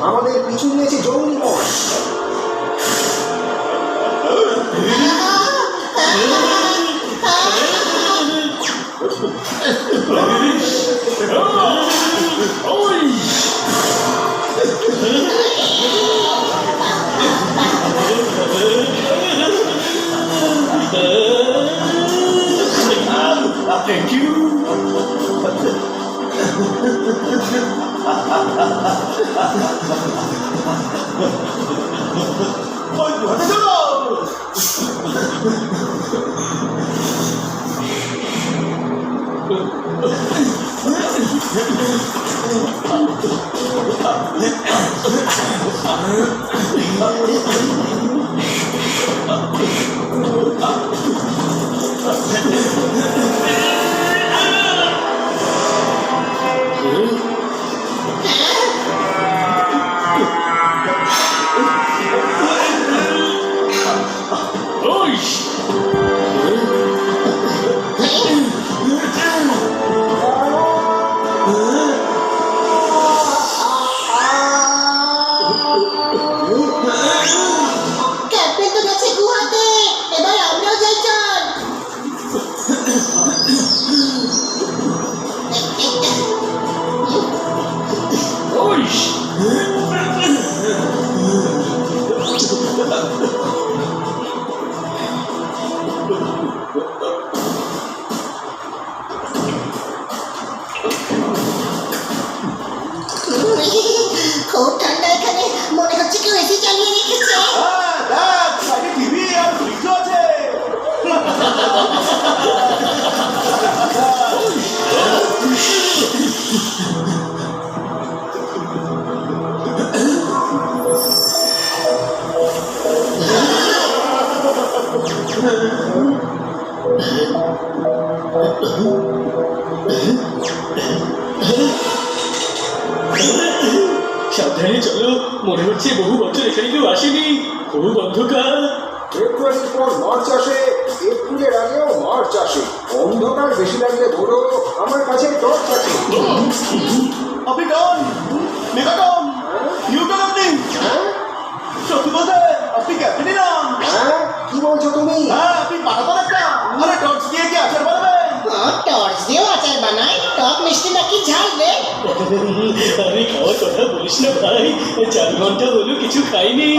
আমাদের পিছু নিয়েছে জঙ্গলি বস। Thank you. ক্যাপ্টেন তো গেছে গুহাতে, এবার আমরাও যাই চল। খুব ঠান্ডা এখানে, মনে হচ্ছে কেউ এসি চালিয়ে রেখেছে। টিভি আর ফ্রিজ আছে। সাবধানে চলো, মনে হচ্ছে বহু বছর এখানে কেউ আসেনি। বহু অন্ধকার। ফেব্রুয়ারির পর মার্চ আসে, এপ্রিলের আগেও মার্চ আসে। অন্ধকার বেশি লাগলে বলো, আমার কাছে টর্চ আছে। আপনি ডন, মেগা ডন, নিউটন আপনি। সত্যি বলতে আপনি ক্যাপ্টেনই নন। হ্যাঁ, কি বলছো তুমি? হ্যাঁ, আপনি পাঠাতাম একটা। আরে টর্চ দিয়ে কি আচার বানাবেন? টর্চ দিয়েও আচার বানাই? টক মিষ্টি নাকি ঝাল রে? আরে খাওয়ার কথা বলিস না ভাই, 4 ঘন্টা হলো কিছু খাইনি।